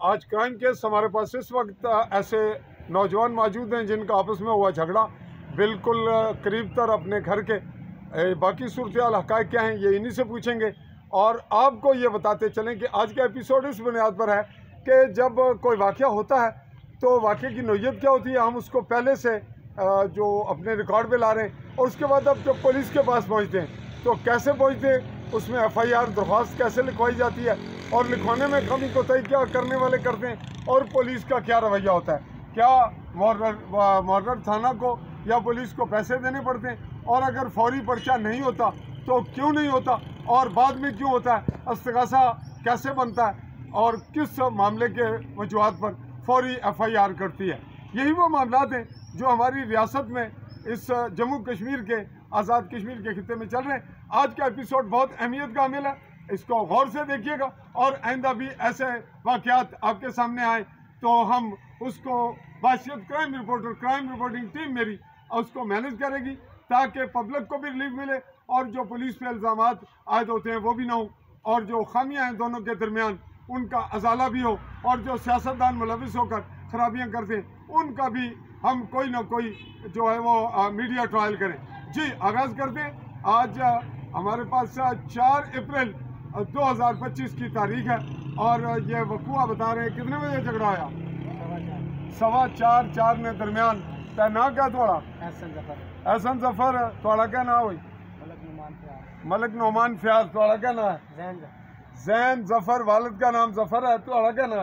आज crime case हमारे पास इस वक्त ऐसे नौजवान मौजूद हैं जिनका आपस में हुआ झगड़ा बिल्कुल करीब तर अपने घर के। बाकी सूरत हक़ाइक़ क्या हैं ये इन्हीं से पूछेंगे और आपको ये बताते चलें कि आज का एपिसोड इस बुनियाद पर है कि जब कोई वाक़या होता है तो वाक़े की नोयत क्या होती है, हम उसको पहले से जो अपने रिकॉर्ड पे ला रहे हैं और उसके बाद अब जब पुलिस के पास पहुंचते हैं तो कैसे पहुंचते हैं, उसमें FIR दरख्वास्त कैसे लिखवाई जाती है और लिखवाने में कमी कोताही क्या करने वाले करते हैं और पुलिस का क्या रवैया होता है। क्या मॉडल थाना को या पुलिस को पैसे देने पड़ते हैं और अगर फौरी पर्चा नहीं होता तो क्यों नहीं होता और बाद में क्यों होता है, इस्तग़ासा कैसे बनता है और किस मामले के वजूहात पर फौरी FIR करती है। यही वो मामलात हैं जो हमारी रियासत में इस जम्मू कश्मीर के आज़ाद कश्मीर के खिते में चल रहे हैं। आज का एपिसोड बहुत अहमियत का हामिल है, इसको गौर से देखिएगा और आइंदा भी ऐसे वाक़यात आपके सामने आए तो हम उसको बाशियत क्राइम रिपोर्टिंग टीम मेरी उसको मैनेज करेगी ताकि पब्लिक को भी रिलीफ मिले और जो पुलिस पे इल्ज़ामात आयद होते हैं वो भी ना हो और जो खामियां हैं दोनों के दरमियान उनका अजाला भी हो और जो सियासतदान मुलविस होकर खराबियां करते हैं उनका भी हम कोई ना कोई जो है वो मीडिया ट्रायल करें। जी आगाज़ करते हैं। आज हमारे पास 4 अप्रैल 2025 की तारीख है और ये वक़ुआ बता रहे हैं कितने बजे झगड़ा आया, 4:15 ने दरमियान। तो ना क्या थोड़ा एहसन जफर थोड़ा क्या ना हुई मलक नोमान फ्याज थोड़ा क्या ना है जैन जफर, वालिद का नाम जफर है, थोड़ा क्या ना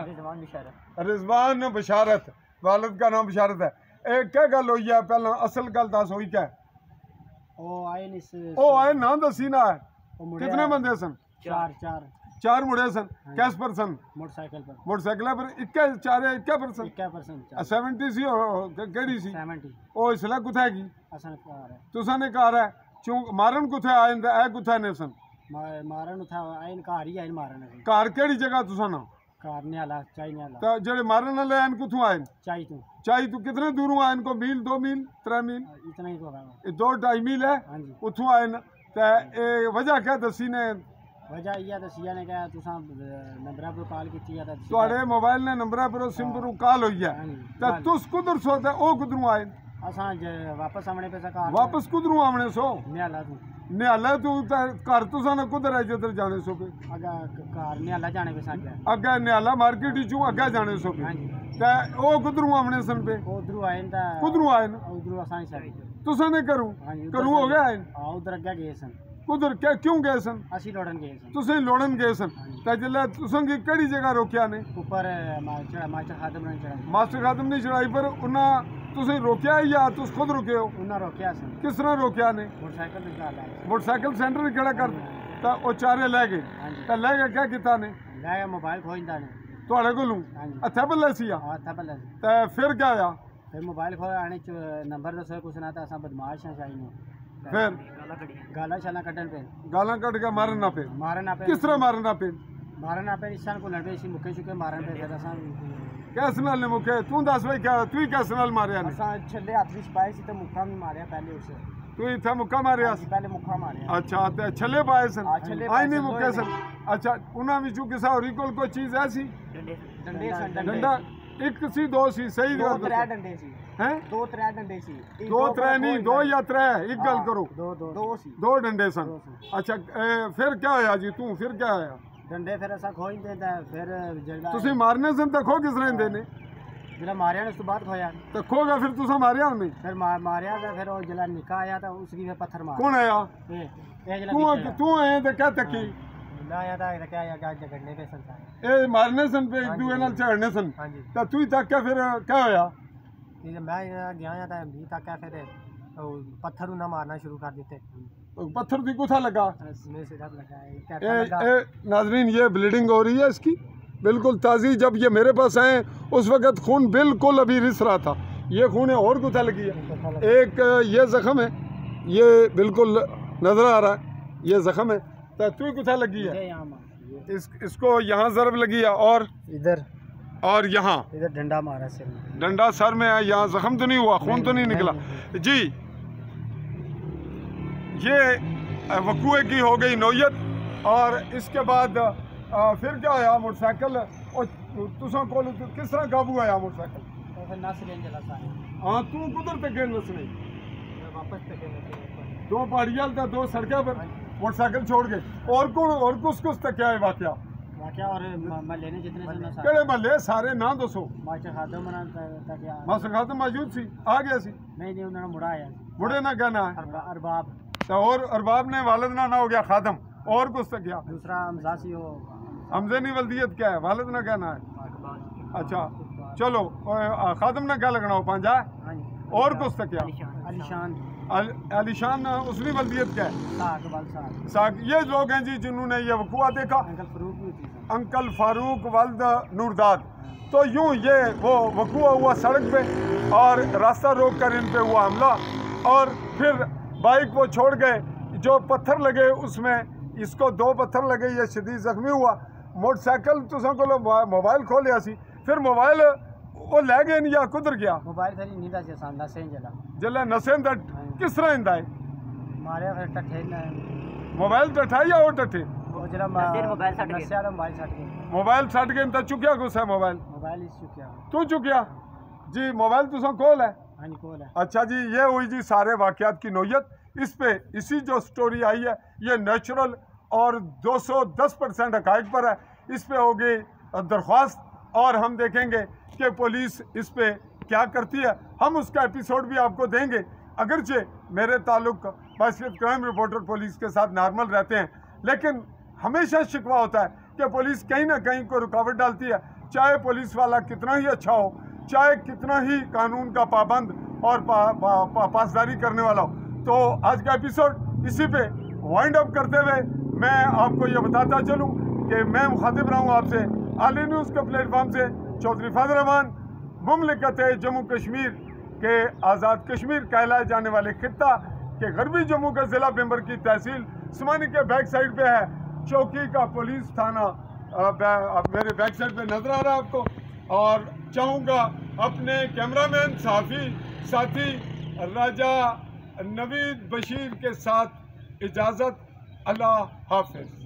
रिजवान बशारत, वालिद का नाम बशारत है। क्या गल हुई है पहला असल गल दस हुई क्या आए ना दसी ना है कितने बंदे सन? चार मुड़े सन। कैस पर सन? मोटरसाइकिल पर 71 70 सी केड़ी सी ओ इसला कुथे की तुसा ने कार है चूं मारन कुथे आए ए कुथे ने सन मारन उठा आइन कार ही आइन मारन कार केड़ी जगह तुसा ना कार ने आला चाई ने आला तो जेड़े मारन वाले आइन कुथों आए चाई तू कितने दूरों आए इनको मील 2 मील 3 मील इतना ही होगा 2-2.5 मील है उथों आए ते वजह क्या दसी ने वजह ये दसिया ने कहा तुसा नंबर पर कॉल कीती है ਤੁਹਾਡੇ ਮੋਬਾਈਲ ਨੇ ਨੰਬਰਾਂ ਪਰ ਸਿੰਪਲ ਕਾਲ ਹੋਈ ਹੈ ਤਾਂ ਤੁਸ ਕੁਦਰ ਸੋਦਾ ਉਹ ਕੁਦਰੋਂ ਆਏ असा वापस आने पे कार वापस कुदरों आने सो निहाला तू घर तुसा ने कुदर है जिधर जाने सो पे कार निहाला जाने पे अगे निहाला मार्केट चू अगे जाने सो पे ते ओ कुदरों आने सन पे उधरों आए कुदरों आए उधरों असा तुसा ने करूं हो गया आए उधर अगे गए सन उधर क्या क्यों गए सन? असी लोड़न गए सन। तुसे लोड़न गए सन ते जिल्ले तुसन की केड़ी जगह रोकिया ने? ऊपर मास्टर खादम ने चढ़ाई। मास्टर खादम ने चढ़ाई पर उन्ना तुसे रोकिया या तुस खुद रुके हो? उन्ना रोकिया सन। किस तरह रोकिया ने? मोटरसाइकिल निकाल आए। मोटरसाइकिल सेंटर खड़ा कर ता ओ चारे ले गए ते ले गए क्या कीता ने? ले गए मोबाइल खोइंदा ने ਤੁਹਾਡੇ ਕੋਲੋਂ ਹੱਥਾਂ ਬੱਲੇ ਸੀ ਹਾਂ ਹੱਥਾਂ ਬੱਲੇ ਤੇ ਫਿਰ ਕੀ ਆਇਆ? ਫਿਰ ਮੋਬਾਈਲ ਖੋਇਆ ਆਣੇ ਚ ਨੰਬਰ ਦੱਸੋ ਕੁਛ ਨਾ ਤਾਂ ਅਸਾਂ ਬਦਮਾਸ਼ ਆ ਸ਼ਾਈ ਨੂੰ फिर गाला शाला कटन पे गाला कट के मारना पे किस तरह मारना पे इंसान को लड़े सी मुके चुके मारन पे फिर असा कैस नाल ने मुके तू दस भाई क्या तू कैस नाल मारया ने असा छल्ले हाथ विच पाए सी ते मुक्का में मारया पहले उसे तू इथे मुक्का मारया पहले मुक्का मारया अच्छा ते छल्ले पाए सन आई नहीं मुके सन अच्छा उना विचू किसा होरी कोल कोई चीज ऐसी डंडा एक सी दो सी सही दो त्रै डंडे सी हैं 2-3 डंडे सी 2-3 नहीं 2 या 3 एक गल करो दो डंडे सन अच्छा फिर क्या होया जी तू फिर क्या होया डंडे फिर असा खोई देंदा फिर जल्दा तुसी मारने सन ते खो किस रेंदे ने जला मारया ने उस बाद खोया ते खोगा फिर तुसा मारया उन्हें फिर मारया ते फिर वो जला निका आया तो उसकी फिर पत्थर मार कौन आया ए जला तू आए ते क्या तकी ना आया था क्या आया गाज झगड़ने पे सन ए मारने सन पे एक दूसरे नाल चढ़ने सन ते तू तक क्या फिर क्या होया मैं गया था भी तक फिर पत्थर ना मारना शुरू कर देते पत्थर दी कुथा लगा लगा नाजरीन ये ब्लीडिंग हो रही है इसकी बिल्कुल ताज़ी। जब ये मेरे पास आए उस वक़्त खून बिल्कुल अभी रिस रहा था, ये खून है और कुथा लगी है। एक ये ज़ख़म है ये बिल्कुल नज़र आ रहा है ये ज़ख़म है तो तू कुथा लगी है इसको यहाँ ज़रब लगी है और इधर और यहाँ इधर डंडा मारा सर में डंडा सर में है, यहाँ जख्म तो नहीं हुआ खून तो नहीं निकला जी। ये वक़ुए की हो गई नौयत और इसके बाद फिर क्या होया मोटरसाइकिल और तुसा कोल किस तरह काबू आया मोटरसाइकिल? तो फिर नस लेन चला सारे हाँ तू कुदर तक गए नसने? वापस तक दो पहाड़ियाल था, दो सड़कें पर मोटरसाइकिल छोड़ गए। और कुछ तक क्या है वाकया? वाकया और महल्ले ने जितने से नस केड़े महल्ले सारे ना दसो। मास्टर खादम मना तक या मास्टर खादम मौजूद सी, आ गया सी? नहीं उन्होंने मुड़ा आया मुड़े ना कहना है अरबाब तो और अरबाब ने वालिद ना हो गया खादम। और कुछ तक क्या? दूसरा हमजासी हो हमजनी वल्दियत क्या है? वालिद ना कहना है। अच्छा चलो खादम ना क्या लगना हो पांजा। और कुछ तक क्या? अलीशान उसनी वल्दियत क्या है? साग। ये लोग हैं जी जिन्होंने ये वकूआ देखा। अंकल फारूक वल्द नूरदाद। तो यूं ये वो वकूआ हुआ सड़क पे और रास्ता रोक कर इन पे हुआ हमला और फिर बाइक वो छोड़ गए। जो पत्थर लगे उसमें इसको 2 पत्थर लगे, ये शदीद जख्मी हुआ। मोटरसाइकिल तुसा को मोबाइल खो लिया सी, फिर मोबाइल वो ले गए या कुदर गया? मोबाइल फिर नींदा से सांदा से जला नसें दा किस तरह इंदा है? मारे फिर टठे ना मोबाइल टठा या वो टठे? वो जरा मोबाइल छट गया मोबाइल छट गए तो चुकिया कुछ है? मोबाइल चुकिया तू चुकिया जी? मोबाइल तुसा कोल है? हाँ जी कोल है। अच्छा जी ये हुई जी सारे वाकयात की नोयत। इस पे इसी जो स्टोरी आई है ये नेचुरल और 210% हकायक पर है। इस पे होगी दरख्वास्त और हम देखेंगे कि पुलिस इस पे क्या करती है। हम उसका एपिसोड भी आपको देंगे। अगरचे मेरे ताल्लुक बासियत क्राइम रिपोर्टर पुलिस के साथ नॉर्मल रहते हैं, लेकिन हमेशा शिकवा होता है कि पुलिस कहीं ना कहीं को रुकावट डालती है। चाहे पुलिस वाला कितना ही अच्छा हो, चाहे कितना ही कानून का पाबंद और पासदारी करने वाला हो। तो आज का एपिसोड इसी पे वाइंड अप करते हुए मैं आपको ये बताता चलूँ कि मैं मुखातिब रहा हूँ आपसे आली न्यूज़ के प्लेटफॉर्म से चौधरी फजल रहमान मुमलिकत जम्मू कश्मीर के आज़ाद कश्मीर कहलाए जाने वाले खित्ता के गरबी जम्मू के ज़िला मेंबर की तहसील स्मानी के बैक साइड पे है चौकी का पुलिस थाना। मेरे बैक साइड पे नजर आ रहा है आपको। और चाहूँगा अपने कैमरामैन साथी राजा नवीद बशीर के साथ इजाज़त। अल्लाह हाफिज़।